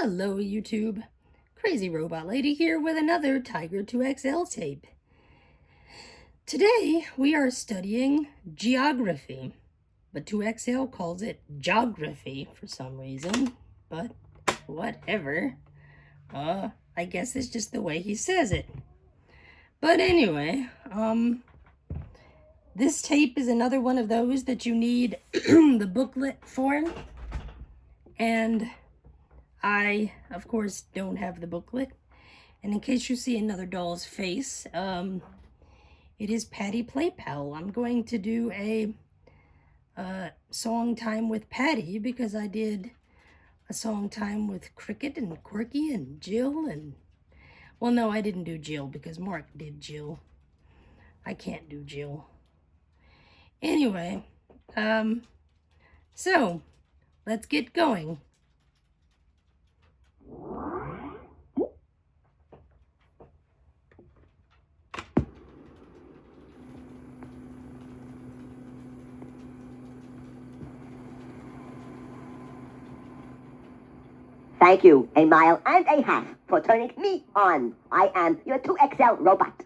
Hello, YouTube. Crazy Robot Lady here with another Tiger 2XL tape. Today, we are studying geography, but 2XL calls it geography for some reason, but whatever. I guess it's just the way he says it. But anyway, this tape is another one of those that you need the booklet for, and I, of course, don't have the booklet. And in case you see another doll's face, it is Patty Play Pal. I'm going to do a song time with Patty because I did a song time with Cricket and Quirky and Jill and... Well, no, I didn't do Jill because Mark did Jill. I can't do Jill. Anyway, so let's get going. Thank you, a mile and a half, for turning me on. I am your 2XL robot.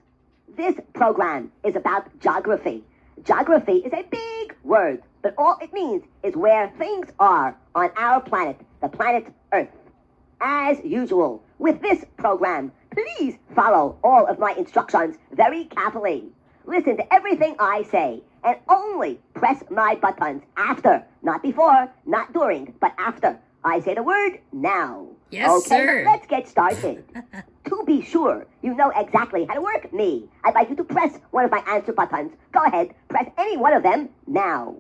This program is about geography. Geography is a big word, but all it means is where things are on our planet, the planet Earth. As usual, with this program, please follow all of my instructions very carefully. Listen to everything I say, and only press my buttons after, not before, not during, but after I say the word now. Yes, okay, sir. Let's get started. To be sure you know exactly how to work me, I'd like you to press one of my answer buttons. Go ahead, press any one of them now.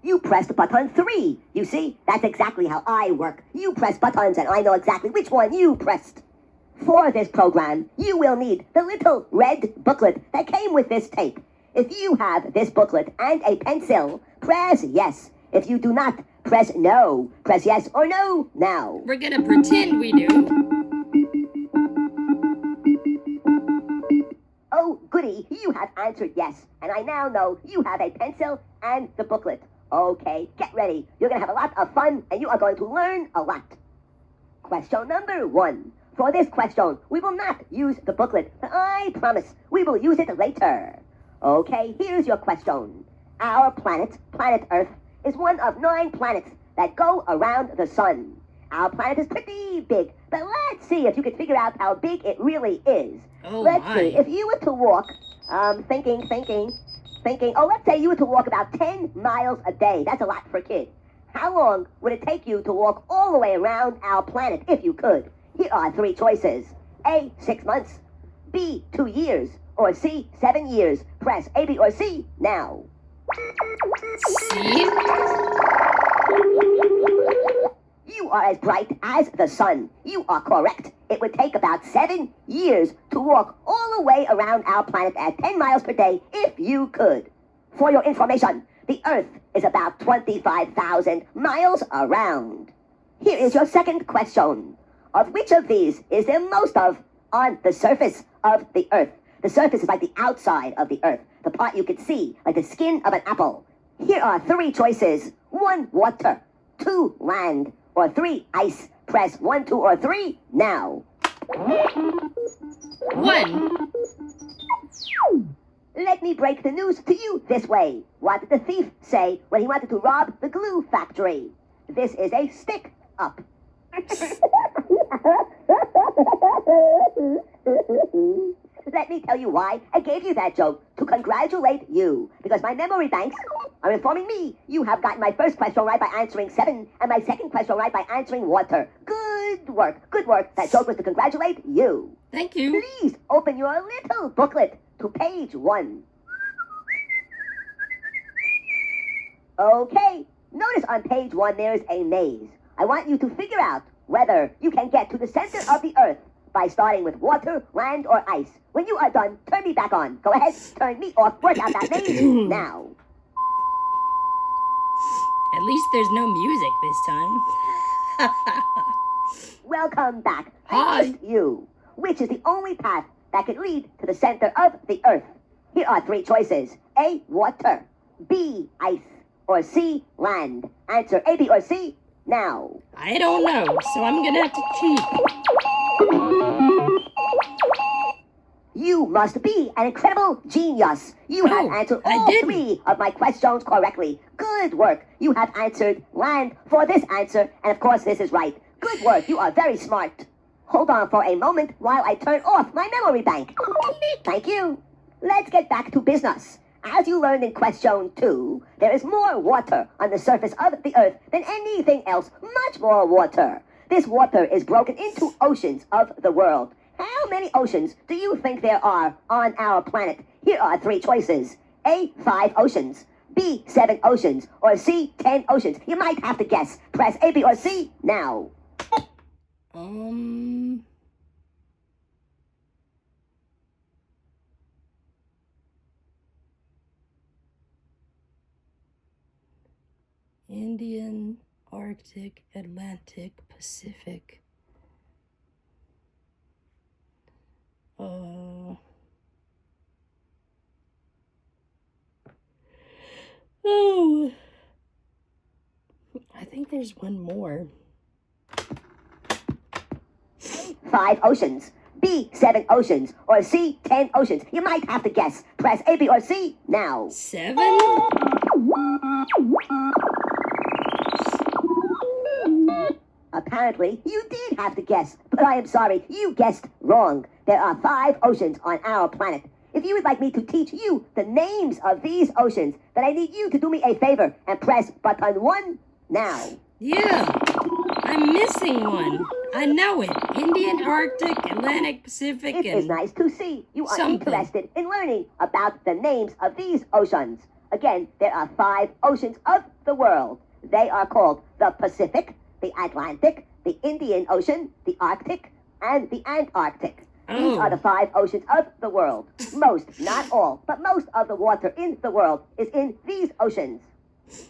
You pressed button 3. You see, that's exactly how I work. You press buttons and I know exactly which one you pressed. For this program, you will need the little red booklet that came with this tape. If you have this booklet and a pencil, press yes. If you do not, press no. Press yes or no now. We're gonna pretend we do. Oh, goody, you have answered yes. And I now know you have a pencil and the booklet. Okay, get ready. You're gonna have a lot of fun and you are going to learn a lot. Question number 1. For this question, we will not use the booklet, but I promise we will use it later. Okay, here's your question. Our planet, planet Earth, is one of 9 planets that go around the sun. Our planet is pretty big, but let's see if you can figure out how big it really is. Oh, let's my. see, if you were to walk, thinking, let's say you were to walk about 10 miles a day. That's a lot for a kid. How long would it take you to walk all the way around our planet if you could? Here are 3 choices. A, 6 months. B, 2 years. Or C, 7 years. Press A, B, or C now. See? You are as bright as the sun. You are correct. It would take about 7 years to walk all the way around our planet at 10 miles per day if you could. For your information, the Earth is about 25,000 miles around. Here is your second question. Of which of these is there most of on the surface of the Earth? The surface is like the outside of the Earth, the part you can see, like the skin of an apple. Here are 3 choices. 1, water. 2, land. Or 3, ice. Press 1, 2, or 3 now. 1. Let me break the news to you this way. What did the thief say when he wanted to rob the glue factory? This is a stick up. Let me tell you why I gave you that joke, to congratulate you. Because my memory banks are informing me you have gotten my first question right by answering 7, and my second question right by answering water. Good work, good work. That joke was to congratulate you. Thank you. Please open your little booklet to page 1. Okay, notice on page 1 there's a maze. I want you to figure out whether you can get to the center of the Earth by starting with water, land, or ice. When you are done, turn me back on. Go ahead, turn me off. Work out that maze now. At least there's no music this time. Welcome back. Hi. I asked you, which is the only path that could lead to the center of the Earth? Here are 3 choices. A, water. B, ice. or C, land? Answer A, B, or C now. I don't know, so I'm gonna have to cheat. You must be an incredible genius. You have answered all 3 of my questions correctly. Good work. You have answered land for this answer, and of course this is right. Good work. You are very smart. Hold on for a moment while I turn off my memory bank. Thank you. Let's get back to business. As you learned in question 2, there is more water on the surface of the earth than anything else. Much more water. This water is broken into oceans of the world. How many oceans do you think there are on our planet? Here are 3 choices. A, 5 oceans. B, 7 oceans. Or C, 10 oceans. You might have to guess. Press A, B, or C now. Indian, Arctic, Atlantic, Pacific. Oh, I think there's one more. 5 oceans. B, 7 oceans. Or C, 10 oceans. You might have to guess. Press A, B, or C now. 7? Apparently, you did have to guess, but I am sorry, you guessed wrong. There are 5 oceans on our planet. If you would like me to teach you the names of these oceans, then I need you to do me a favor and press button 1 now. Yeah, I'm missing one. I know it. Indian, Arctic, Atlantic, Pacific, It is nice to see you are something. interested in learning about the names of these oceans. Again, there are 5 oceans of the world. They are called the Pacific, the Atlantic, the Indian Ocean, the Arctic, and the Antarctic. These are the 5 oceans of the world. Most, not all, but most of the water in the world is in these oceans.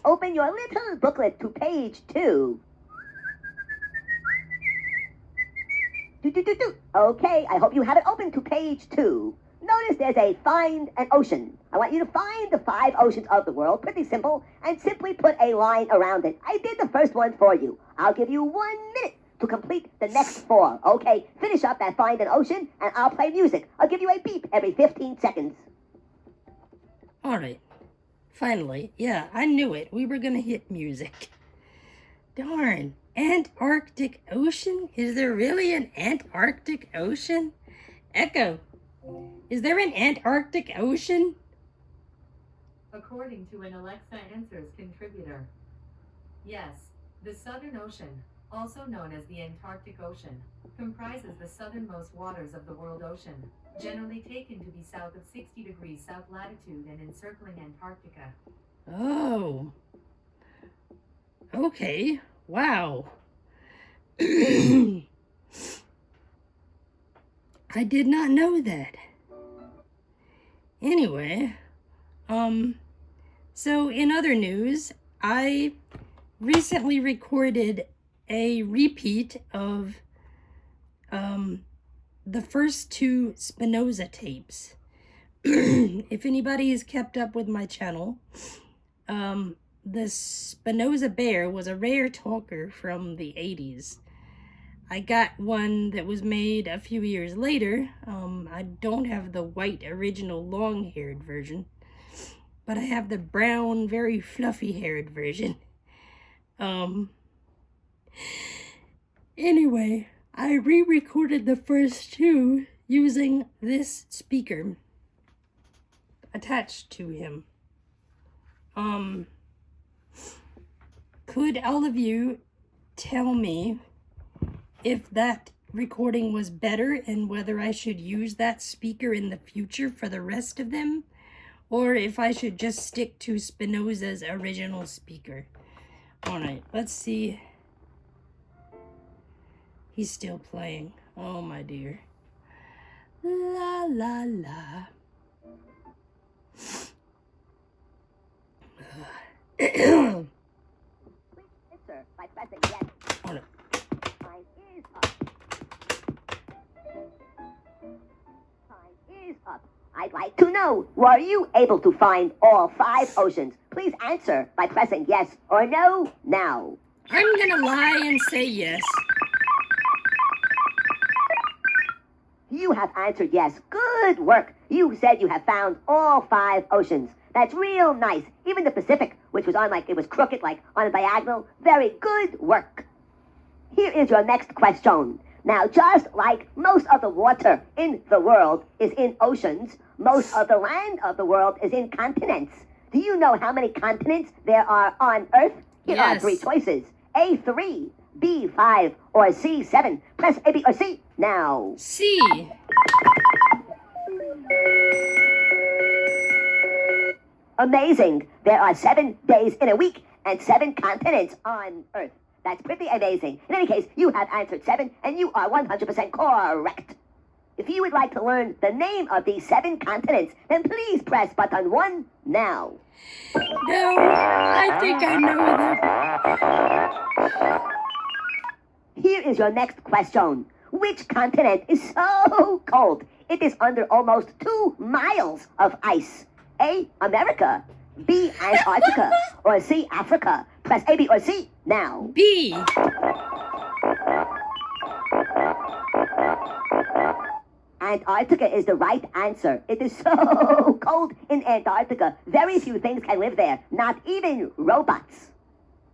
Open your little booklet to page 2. Okay, I hope you have it open to page 2. Notice there's a find an ocean. I want you to find the 5 oceans of the world, pretty simple, and simply put a line around it. I did the first one for you. I'll give you 1 minute to complete the next 4. Okay, finish up that find an ocean, and I'll play music. I'll give you a beep every 15 seconds. All right. Finally. Yeah, I knew it. We were going to hit music. Darn. Antarctic Ocean? Is there really an Antarctic Ocean? Echo, is there an Antarctic Ocean? According to an Alexa Answers contributor, yes, the Southern Ocean, also known as the Antarctic Ocean, comprises the southernmost waters of the world ocean, generally taken to be south of 60 degrees south latitude and encircling Antarctica. Oh. Okay. Wow. I did not know that. Anyway, so in other news, I recently recorded a repeat of the first 2 Spinoza tapes. If anybody has kept up with my channel, the Spinoza bear was a rare talker from the 80s. I got one that was made a few years later. I don't have the white original long-haired version, but I have the brown, very fluffy-haired version. Anyway, I re-recorded the first 2 using this speaker attached to him. Could all of you tell me if that recording was better and whether I should use that speaker in the future for the rest of them, or if I should just stick to Spinoza's original speaker? Alright, let's see. He's still playing. Oh my dear. La la la. Please answer by pressing yes. Alright. Time is up. Time is up. I'd like to know, were you able to find all 5 oceans? Please answer by pressing yes or no now. I'm gonna lie and say yes. You have answered yes. Good work. You said you have found all 5 oceans. That's real nice. Even the Pacific, which was on it was crooked, like on a diagonal. Very good work. Here is your next question. Now, just like most of the water in the world is in oceans, most of the land of the world is in continents. Do you know how many continents there are on Earth? Here are Yes. 3 choices. A3, B5, or C7. Press A, B, or C now. C. Amazing. There are 7 days in a week and 7 continents on Earth. That's pretty amazing. In any case, you have answered 7, and you are 100% correct. If you would like to learn the name of these 7 continents, then please press button 1 now. No, I think I know that. Here is your next question. Which continent is so cold it is under almost 2 miles of ice? A, America, B, Antarctica, or C, Africa. Press A, B, or C now. B. Antarctica is the right answer. It is so cold in Antarctica. Very few things can live there, not even robots.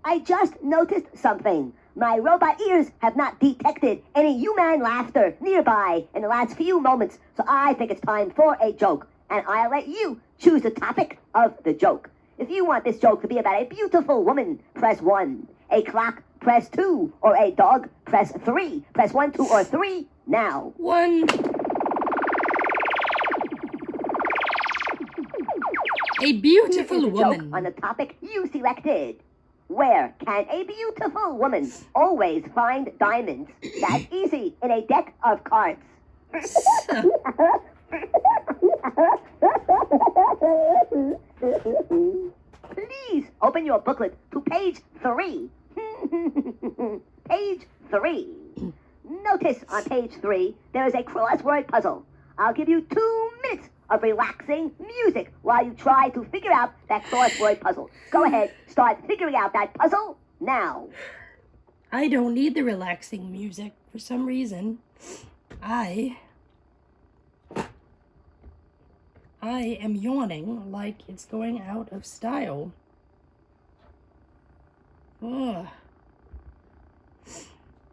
I just noticed something. My robot ears have not detected any human laughter nearby in the last few moments, so I think it's time for a joke. And I'll let you choose the topic of the joke. If you want this joke to be about a beautiful woman, press 1. A clock, press 2. Or a dog, press 3. Press 1, 2, or 3 now. 1. A beautiful Here is a woman. joke on the topic you selected. Where can a beautiful woman always find diamonds? That's easy, in a deck of cards. Please open your booklet to page 3. Page 3. Notice on page 3 there is a crossword puzzle. I'll give you 2 minutes of relaxing music while you try to figure out that crossword puzzle. Go ahead, start figuring out that puzzle now. I don't need the relaxing music for some reason. I am yawning like it's going out of style. Ugh.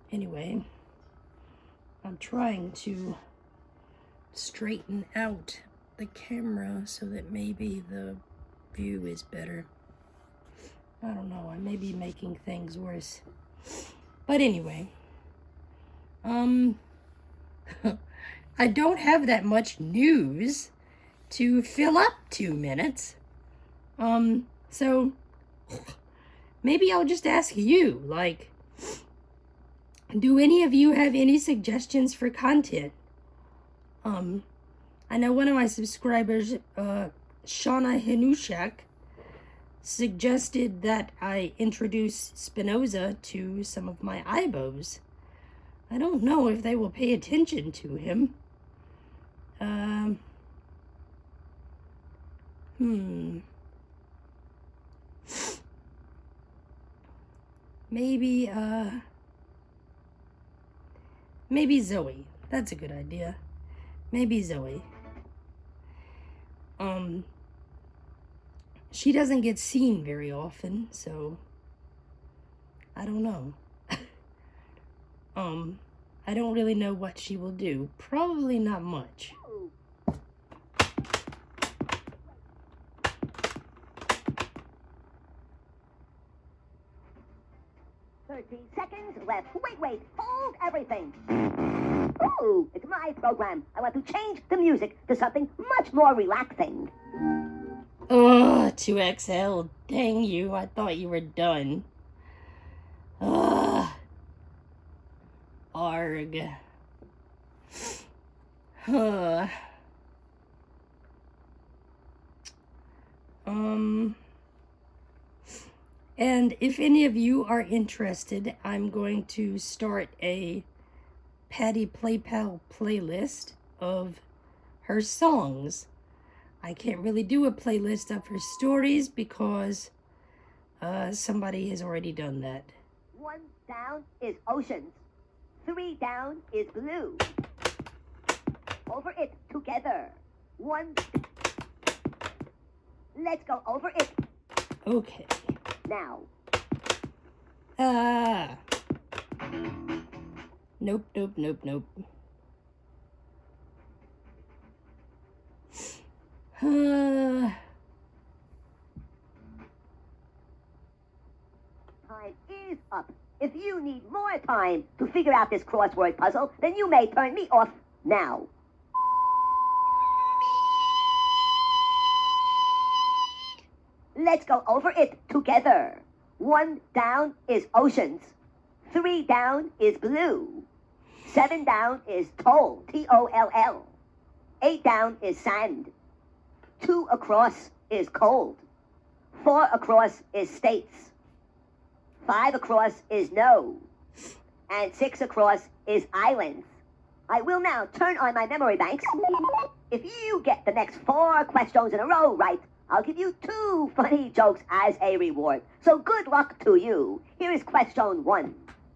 Anyway, I'm trying to straighten out the camera so that maybe the view is better. I don't know, I may be making things worse. But anyway, I don't have that much news to fill up 2 minutes. So maybe I'll just ask you, like, do any of you have any suggestions for content? I know one of my subscribers, Shauna Hanushak, suggested that I introduce Spinoza to some of my IBOs. I don't know if they will pay attention to him. Maybe Zoe. That's a good idea. Maybe Zoe. She doesn't get seen very often, so I don't know. I don't really know what she will do. Probably not much. 30 seconds left. Wait, hold everything. Ooh, it's my program. I want to change the music to something much more relaxing. Ugh, 2XL. Dang you, I thought you were done. Ugh. Arg. Huh. And if any of you are interested, I'm going to start a Patty Playpal playlist of her songs. I can't really do a playlist of her stories because somebody has already done that. 1 down is oceans. 3 down is blue. Over it together. 1. Let's go over it Okay. now. Nope, nope, nope, nope. Time is up. If you need more time to figure out this crossword puzzle, then you may turn me off now. Let's go over it together. 1 down is oceans. 3 down is blue. 7 down is toll, T-O-L-L. 8 down is sand. 2 across is cold. 4 across is states. 5 across is no. And 6 across is islands. I will now turn on my memory banks. If you get the next 4 questions in a row right, I'll give you 2 funny jokes as a reward. So good luck to you. Here is question 1.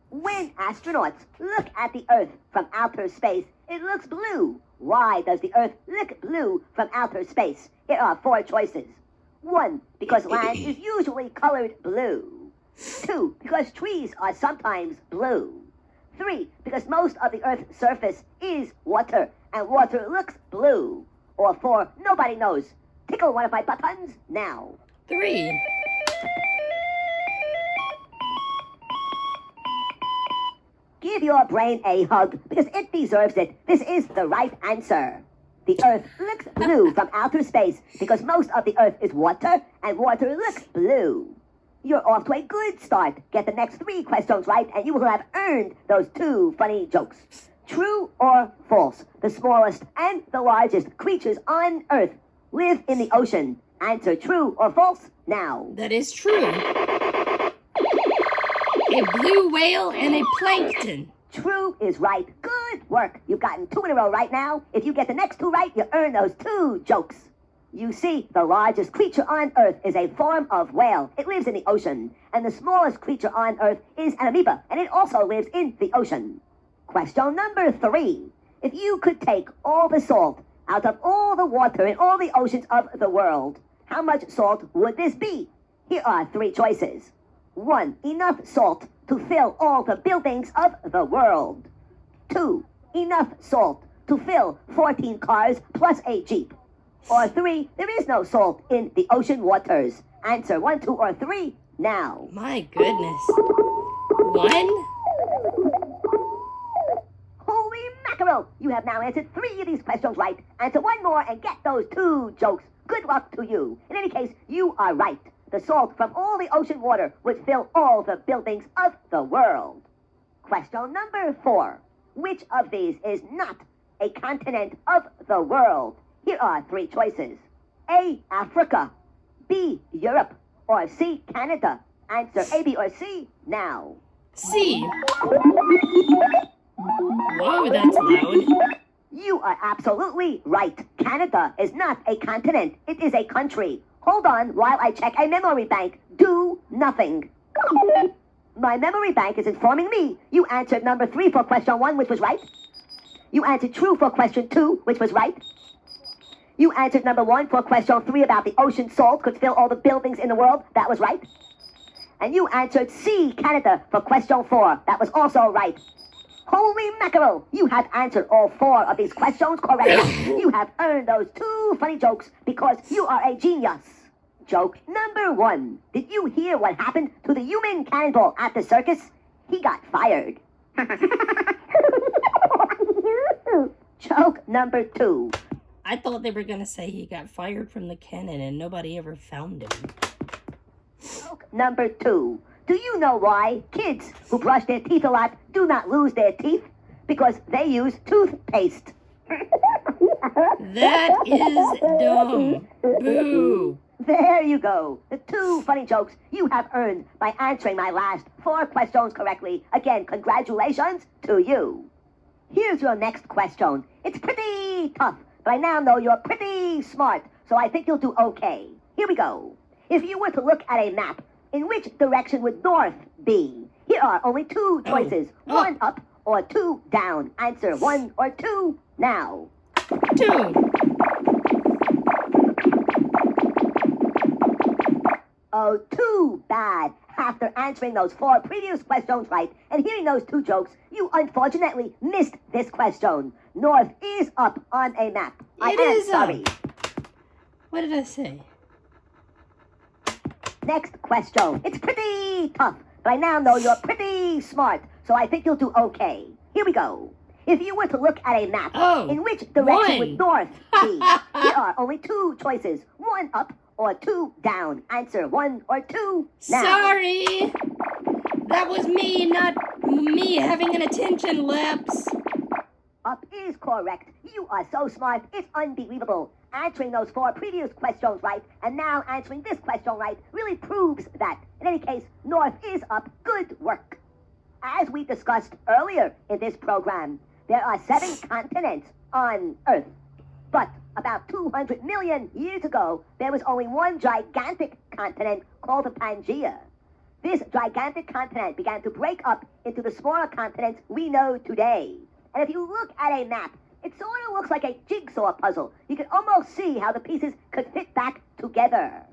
When astronauts look at the Earth from outer space, it looks blue. Why does the Earth look blue from outer space? Here are 4 choices. 1, because land is usually colored blue. 2, because trees are sometimes blue. 3, because most of the Earth's surface is water, and water looks blue. Or 4, nobody knows. Tickle one of my buttons now. 3. Give your brain a hug, because it deserves it. This is the right answer. The Earth looks blue from outer space, because most of the Earth is water, and water looks blue. You're off to a good start. Get the next 3 questions right, and you will have earned those 2 funny jokes. True or false? The smallest and the largest creatures on Earth live in the ocean. Answer true or false now. That is true. A blue whale and a plankton. True is right. Good work. You've gotten 2 in a row right now. If you get the next 2 right, you earn those 2 jokes. You see, the largest creature on Earth is a form of whale. It lives in the ocean. And the smallest creature on Earth is an amoeba, and it also lives in the ocean. Question number 3. If you could take all the salt out of all the water in all the oceans of the world, how much salt would this be? Here are 3 choices. 1, enough salt to fill all the buildings of the world. 2, enough salt to fill 14 cars plus a jeep. Or 3, there is no salt in the ocean waters. Answer 1, 2, or 3 now. My goodness. 1? Holy mackerel! You have now answered 3 of these questions right. Answer 1 more and get those 2 jokes. Good luck to you. In any case, you are right. The salt from all the ocean water would fill all the buildings of the world. Question number 4. Which of these is not a continent of the world? Here are 3 choices. A, Africa. B, Europe. Or C, Canada. Answer A, B, or C now. C. Whoa, that's loud. You are absolutely right. Canada is not a continent. It is a country. Hold on while I check a memory bank. Do nothing. My memory bank is informing me you answered number 3 for question 1, which was right. You answered true for question 2, which was right. You answered number 1 for question 3 about the ocean salt could fill all the buildings in the world. That was right. And you answered C, Canada, for question 4. That was also right. Holy mackerel! You have answered all 4 of these questions correctly. You have earned those 2 funny jokes because you are a genius. Joke number 1. Did you hear what happened to the human cannonball at the circus? He got fired. Joke number 2. I thought they were going to say he got fired from the cannon and nobody ever found him. Joke number 2. Do you know why kids who brush their teeth a lot do not lose their teeth? Because they use toothpaste. That is dumb. Boo. There you go. The 2 funny jokes you have earned by answering my last 4 questions correctly. Again, congratulations to you. Here's your next question. It's pretty tough, but I now know you're pretty smart. so I think you'll do okay. Here we go. If you were to look at a map, in which direction would north be? Here are only two choices, one up or two down. Answer 1 or 2 now. 2. Oh, too bad. After answering those 4 previous questions right and hearing those 2 jokes, you unfortunately missed this question. North is up on a map. I am sorry. What did I say? Next question. It's pretty tough, but I now know you're pretty smart, so I think you'll do okay. Here we go. If you were to look at a map, in which direction would north be? Here are only 2 choices, 1 up or 2 down. Answer 1 or 2 now. Sorry. That was me, not me having an attention lapse. Up is correct. You are so smart, it's unbelievable. Answering those 4 previous questions right, and now answering this question right, really proves that. In any case, north is up. Good work. As we discussed earlier in this program, there are 7 continents on Earth. But about 200 million years ago, there was only one gigantic continent called the Pangaea. This gigantic continent began to break up into the smaller continents we know today. And if you look at a map, it sort of looks like a jigsaw puzzle. You can almost see how the pieces could fit back together.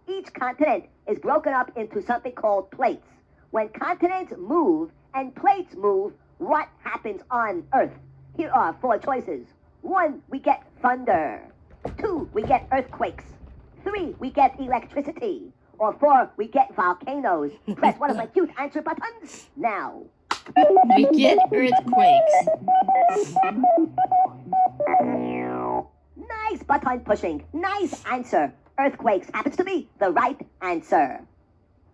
Each continent is broken up into something called plates. When continents move and plates move, what happens on Earth? Here are 4 choices. 1, we get thunder. 2, we get earthquakes. 3, we get electricity. Or 4, we get volcanoes. Press one of my cute answer buttons now. We get earthquakes. Nice button pushing. Nice answer. Earthquakes happens to be the right answer.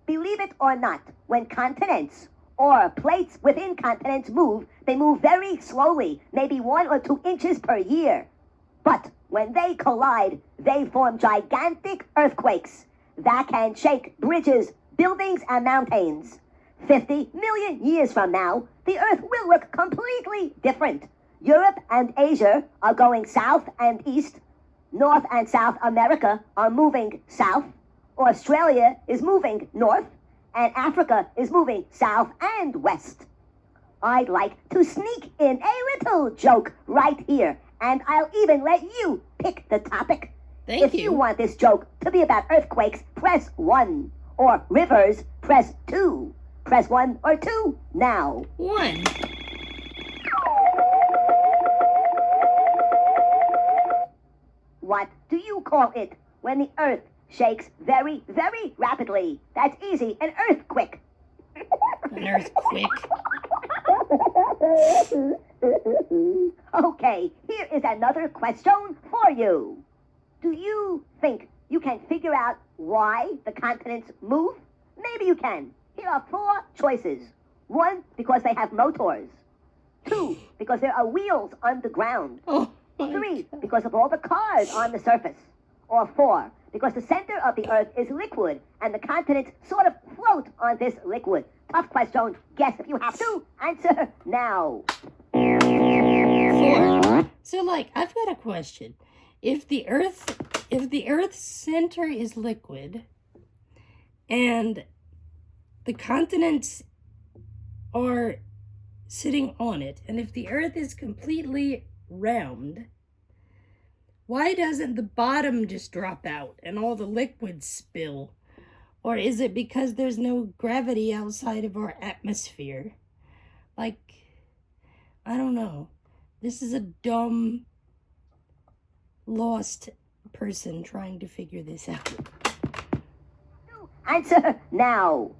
Believe it or not, when continents or plates within continents move, they move very slowly, maybe 1 or 2 inches per year. But when they collide, they form gigantic earthquakes that can shake bridges, buildings, and mountains. 50 million years from now, the Earth will look completely different. Europe and Asia are going south and east. North and South America are moving south. Australia is moving north. And Africa is moving south and west. I'd like to sneak in a little joke right here, and I'll even let you pick the topic. If you want this joke to be about earthquakes, press 1. Or rivers, press 2. Press 1 or 2 now. 1. What do you call it when the earth shakes very, very rapidly? That's easy, an earthquake. An earthquake. Okay, here is another question for you. Do you think you can figure out why the continents move? Maybe you can. Here are 4 choices. 1, because they have motors. 2, because there are wheels on the ground. 3, because of all the cars on the surface. Or 4, because the center of the Earth is liquid and the continents sort of float on this liquid. Tough question. Guess if you have to. Answer now. 4. So, I've got a question. If the Earth's center is liquid and the continents are sitting on it, and if the Earth is completely round, why doesn't the bottom just drop out and all the liquids spill? Or is it because there's no gravity outside of our atmosphere? I don't know. This is a dumb, lost person trying to figure this out. Answer now.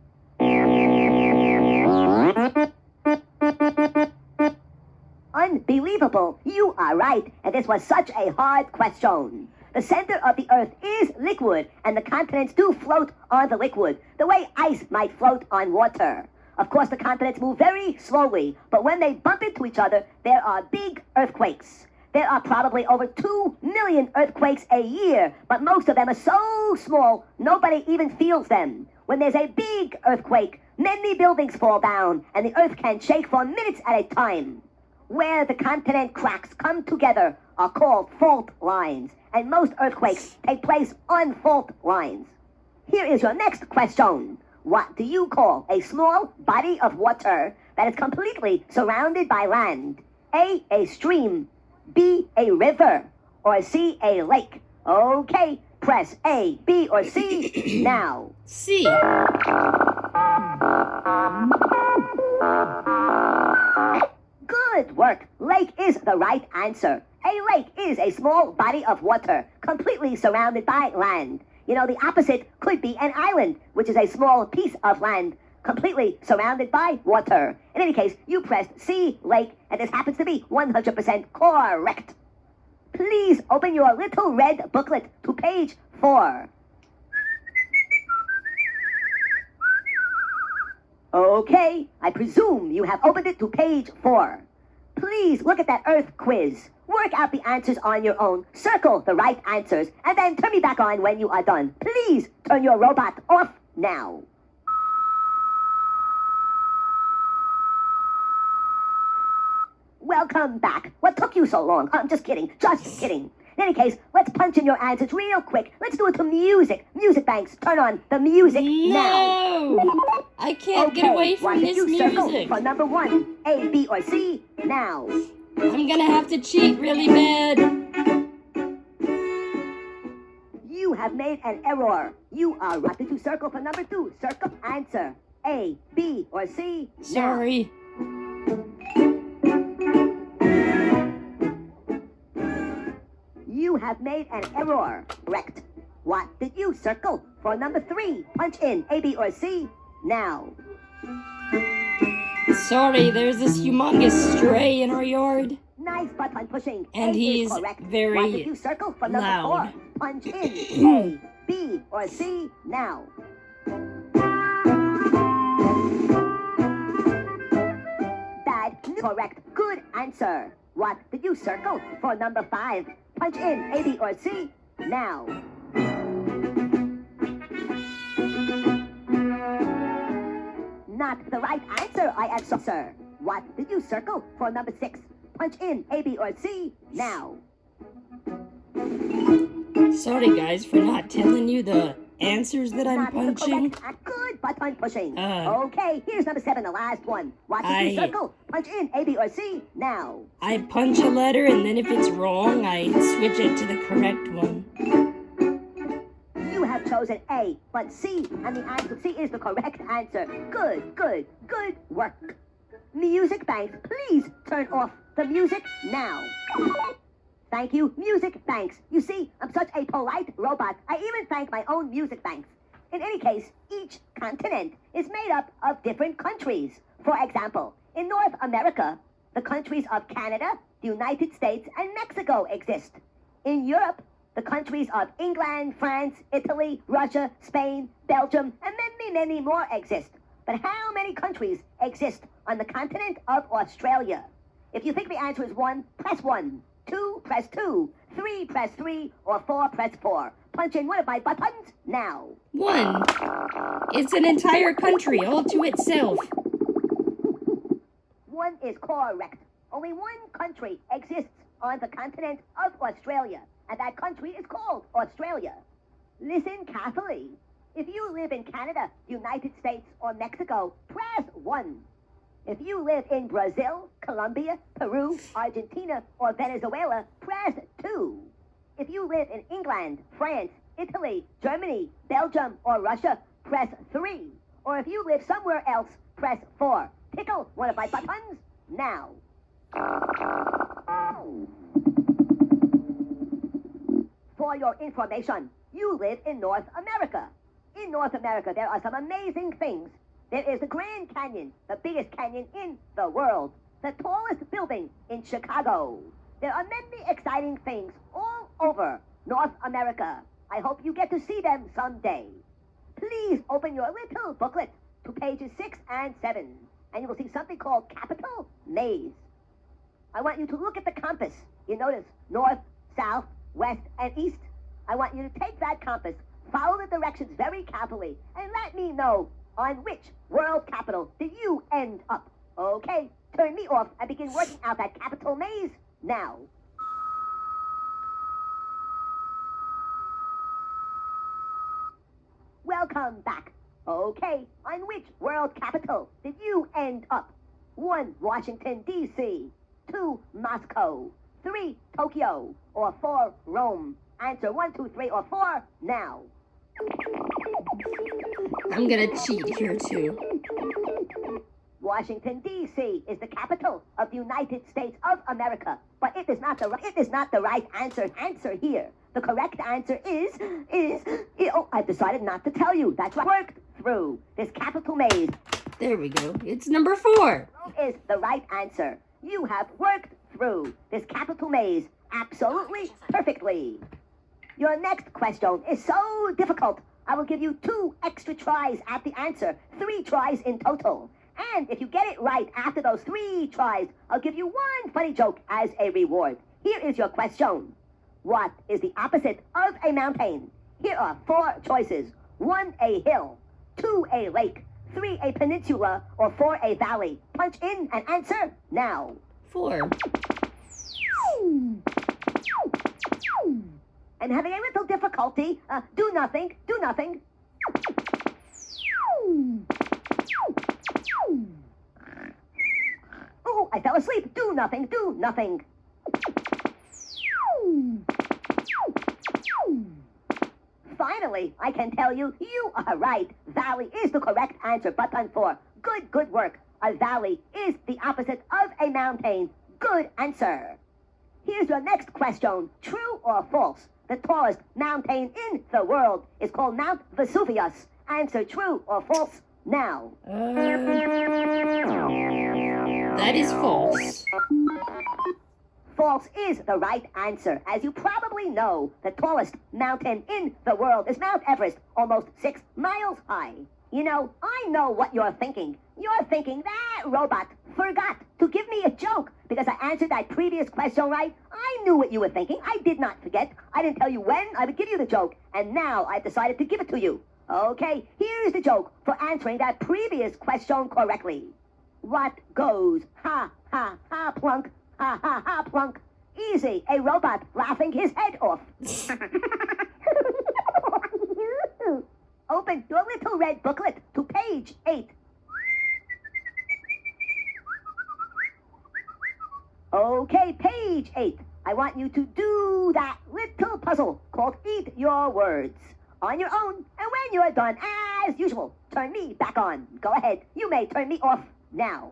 Unbelievable. You are right. And this was such a hard question. The center of the Earth is liquid, and the continents do float on the liquid, the way ice might float on water. Of course, the continents move very slowly, but when they bump into each other, there are big earthquakes. There are probably over 2 million earthquakes a year, but most of them are so small, nobody even feels them. When there's a big earthquake, many buildings fall down, and the Earth can shake for minutes at a time. where the continent cracks come together are called fault lines, and most earthquakes take place on fault lines. Here is your next question. What do you call a small body of water that is completely surrounded by land? A stream, B, a river, or C, a lake? Okay, press A, B, or C now. C. Good work. Lake is the right answer. A lake is a small body of water completely surrounded by land. You know, the opposite could be an island, which is a small piece of land completely surrounded by water. In any case, you pressed C, lake, and this happens to be 100% correct. Please open your little red booklet to page 4. Okay, I presume you have opened it to page 4. Please look at that Earth quiz. Work out the answers on your own, circle the right answers, and then turn me back on when you are done. Please turn your robot off now. Welcome back. What took you so long? I'm just kidding. Just kidding. In any case, let's punch in your answers real quick. Let's do it to music. Music banks, turn on the music now. No! I can't get away why from did this you circle music. for number 1? A, B, or C now. I'm gonna have to cheat really bad. You have made an error. You are right to circle for number 2. Circle answer. A, B, or C now. Sorry. You have made an error. Correct. What did you circle for number 3? Punch in A, B, or C now. Sorry, there's this humongous stray in our yard. Nice button pushing. And A he's is correct. very What did you circle for number loud. 4? Punch in A, B, or C now. Bad. Correct. Good answer. What did you circle for number 5? Punch in A, B, or C now. Not the right answer, I am so, sir. What did you circle for number 6? Punch in A, B, or C now. Sorry, guys, for not telling you the answers that I'm Not the punching. correct. Good button pushing. Uh, Okay, here's number 7, the last one. What did you I- circle? Punch in A, B, or C now. I punch a letter, and then if it's wrong, I switch it to the correct one. You have chosen A, but C, and the answer C is the correct answer. Good, good, good work. Music banks, please turn off the music now. Thank you, music banks. You see, I'm such a polite robot. I even thank my own music banks. In any case, each continent is made up of different countries. For example, in North America, the countries of Canada, the United States, and Mexico exist. In Europe, the countries of England, France, Italy, Russia, Spain, Belgium, and many, many more exist. But how many countries exist on the continent of Australia? If you think the answer is 1, press 1. 2, press 2. 3, press 3. Or 4, press 4. Punch in one of my buttons now. 1. It's an entire country all to itself. 1 is correct. Only one country exists on the continent of Australia, and that country is called Australia. Listen carefully. If you live in Canada, United States, or Mexico, press 1. If you live in Brazil, Colombia, Peru, Argentina, or Venezuela, press 2. If you live in England, France, Italy, Germany, Belgium, or Russia, press 3. Or if you live somewhere else, press 4. Tickle one of my buttons now. For your information, you live in North America. In North America, there are some amazing things. There is the Grand Canyon, the biggest canyon in the world, the tallest building in Chicago. There are many exciting things all over North America. I hope you get to see them someday. Please open your little booklet to pages 6 and 7, and you will see something called Capital Maze. I want you to look at the compass. You notice north, south, west, and east. I want you to take that compass, follow the directions very carefully, and let me know on which world capital did you end up. Okay, turn me off and begin working out that capital maze now. Welcome back. Okay, on which world capital did you end up? 1. Washington, D.C. 2. Moscow. 3. Tokyo. Or 4. Rome. Answer 1, 2, 3, or 4 now. I'm gonna cheat here too. Washington, D.C. is the capital of the United States of America, but it is not the right answer here. The correct answer is oh, I've decided not to tell you. That's what I worked through this capital maze. There we go. It's number 4. Is the right answer. You have worked through this capital maze absolutely perfectly. Your next question is so difficult. I will give you 2 extra tries at the answer, 3 tries in total. And if you get it right after those 3 tries, I'll give you 1 funny joke as a reward. Here is your question. What is the opposite of a mountain? Here are 4 choices. 1, a hill. 2, a lake. 3, a peninsula. Or 4, a valley. Punch in and answer now. 4. I'm having a little difficulty. Do nothing. Oh, I fell asleep. Do nothing. Finally, I can tell you, you are right. Valley is the correct answer. Button 4. Good work. A valley is the opposite of a mountain. Good answer. Here's your next question. True or false? The tallest mountain in the world is called Mount Vesuvius. Answer true or false now. That is false. False is the right answer. As you probably know, the tallest mountain in the world is Mount Everest, almost 6 miles high. You know, I know what you're thinking. You're thinking that robot forgot to give me a joke because I answered that previous question right. I knew what you were thinking. I did not forget. I didn't tell you when I would give you the joke, and now I've decided to give it to you. Okay, here's the joke for answering that previous question correctly. What goes ha ha ha plunk, ha ha ha plunk? Easy, a robot laughing his head off. Open your little red booklet to page 8. Okay, page 8. I want you to do that little puzzle called Eat Your Words on your own. And when you're done, as usual, turn me back on. Go ahead. You may turn me off now.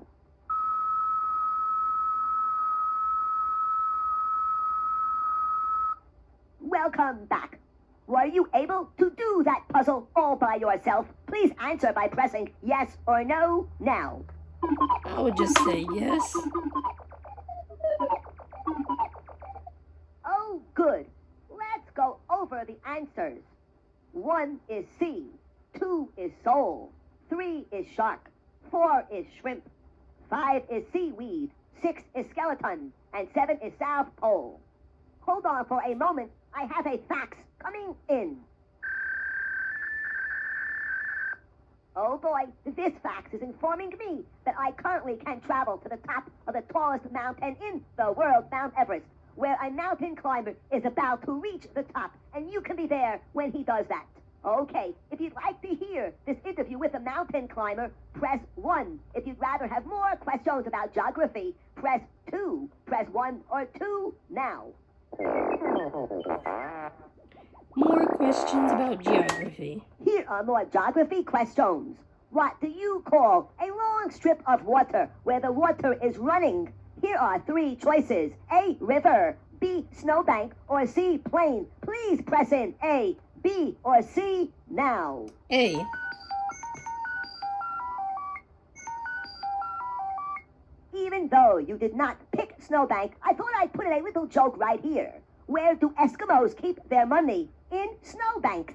Welcome back. Were you able to do that puzzle all by yourself? Please answer by pressing yes or no now. I would just say yes. Oh, good. Let's go over the answers. 1 is sea. 2 is sole. 3 is shark. 4 is shrimp. 5 is seaweed. 6 is skeleton. And 7 is South Pole. Hold on for a moment. I have a fax coming in. Oh boy, this fax is informing me that I currently can travel to the top of the tallest mountain in the world, Mount Everest, where a mountain climber is about to reach the top, and you can be there when he does that. Okay, if you'd like to hear this interview with a mountain climber, press 1. If you'd rather have more questions about geography, press 2. Press 1 or 2 now. More questions about geography. Here are more geography questions. What do you call a long strip of water where the water is running? Here are 3 choices. A, river. B, snowbank. Or C, plain. Please press in A, B, or C now. A. Even though you did not pick snowbank, I thought I'd put in a little joke right here. Where do Eskimos keep their money? In snowbanks.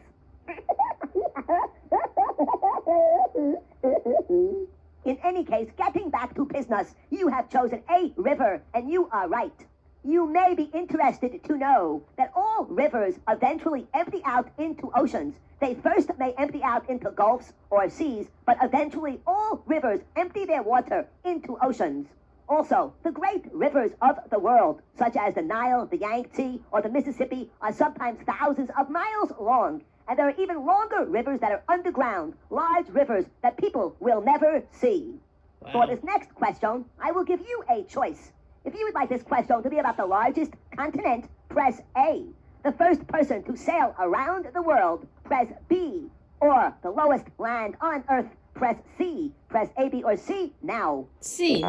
In any case, getting back to business, you have chosen a river, and you are right. You may be interested to know that all rivers eventually empty out into oceans. They first may empty out into gulfs or seas, but eventually all rivers empty their water into oceans. Also, the great rivers of the world, such as the Nile, the Yangtze, or the Mississippi, are sometimes thousands of miles long. And there are even longer rivers that are underground, large rivers that people will never see. Wow. For this next question, I will give you a choice. If you would like this question to be about the largest continent, press A. The first person to sail around the world, press B. Or the lowest land on Earth, press C. Press A, B, or C now. C.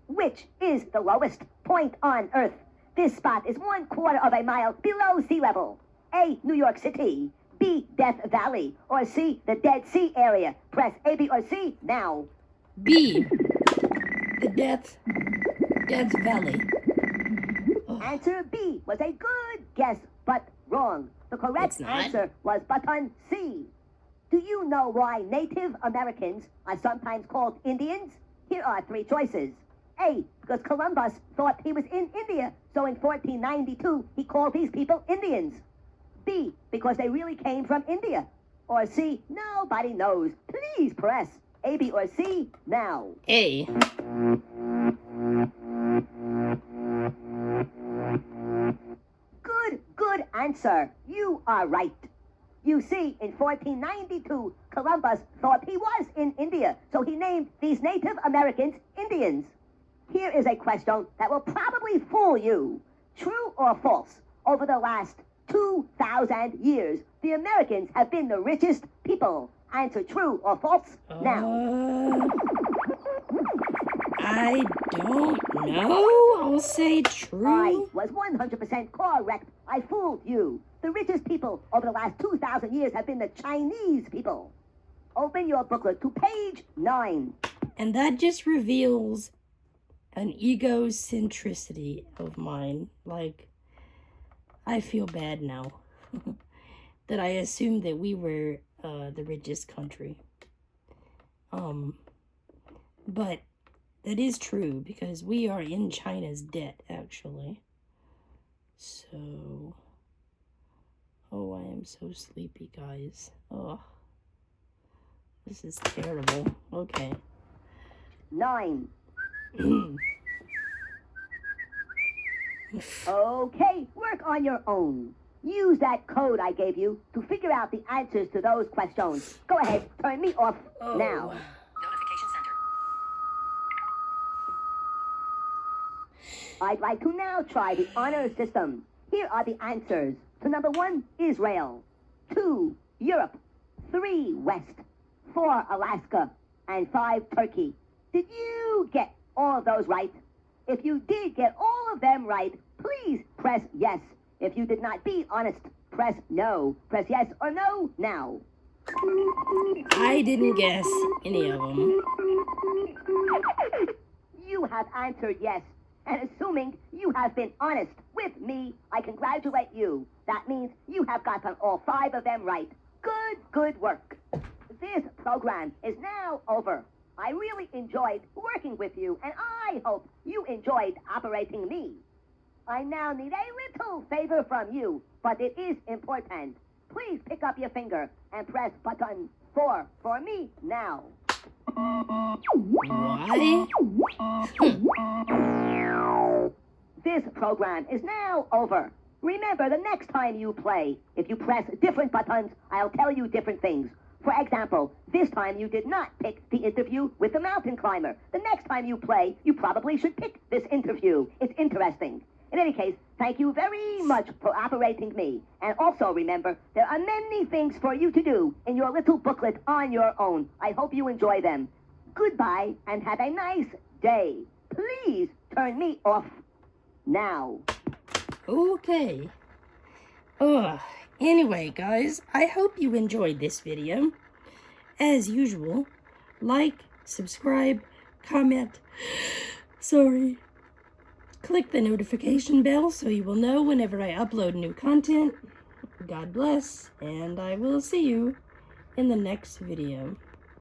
Which is the lowest point on Earth? This spot is 1/4 of a mile below sea level. A, New York City. B, Death Valley. Or C, the Dead Sea area. Press A, B, or C now. B. The Death Valley. Oh, Answer B was a good guess, but wrong. The correct It's not. answer was button C. Do you know why Native Americans are sometimes called Indians? Here are 3 choices. A, because Columbus thought he was in India, so in 1492 he called these people Indians. B, because they really came from India. Or C, nobody knows. Please press A, B, or C now. A. Good answer. You are right. You see, in 1492, Columbus thought he was in India, so he named these Native Americans Indians. Here is a question that will probably fool you. True or false? Over the last 2,000 years, the Americans have been the richest people. Answer true or false now. I don't know. I'll say true. I was 100% correct. I fooled you. The richest people over the last 2,000 years have been the Chinese people. Open your booklet to page 9. And that just reveals an egocentricity of mine. Like, I feel bad now that I assumed that we were the richest country. But that is true because we are in China's debt, actually. So, oh, I am so sleepy, guys. Oh, this is terrible. Okay. 9. Okay, work on your own. Use that code I gave you to figure out the answers to those questions. Go ahead, turn me off now. Notification center. I'd like to now try the honor system. Here are the answers. To number 1, Israel. 2, Europe. 3, West. 4, Alaska. And 5, Turkey. Did you get all of those right? If you did get all of them right, please press yes. If you did not, be honest. Press no. Press yes or no now. I didn't guess any of them. You have answered yes. And assuming you have been honest with me, I congratulate you. That means you have gotten all 5 of them right. Good work. This program is now over. I really enjoyed working with you, and I hope you enjoyed operating me. I now need a little favor from you, but it is important. Please pick up your finger and press button 4 for me now. Why? This program is now over. Remember, the next time you play, if you press different buttons, I'll tell you different things. For example, this time you did not pick the interview with the mountain climber. The next time you play, you probably should pick this interview. It's interesting. In any case, thank you very much for operating me. And also remember, there are many things for you to do in your little booklet on your own. I hope you enjoy them. Goodbye, and have a nice day. Please turn me off now. Okay. Anyway, guys, I hope you enjoyed this video. As usual, like, subscribe, comment, click the notification bell so you will know whenever I upload new content. God bless, and I will see you in the next video.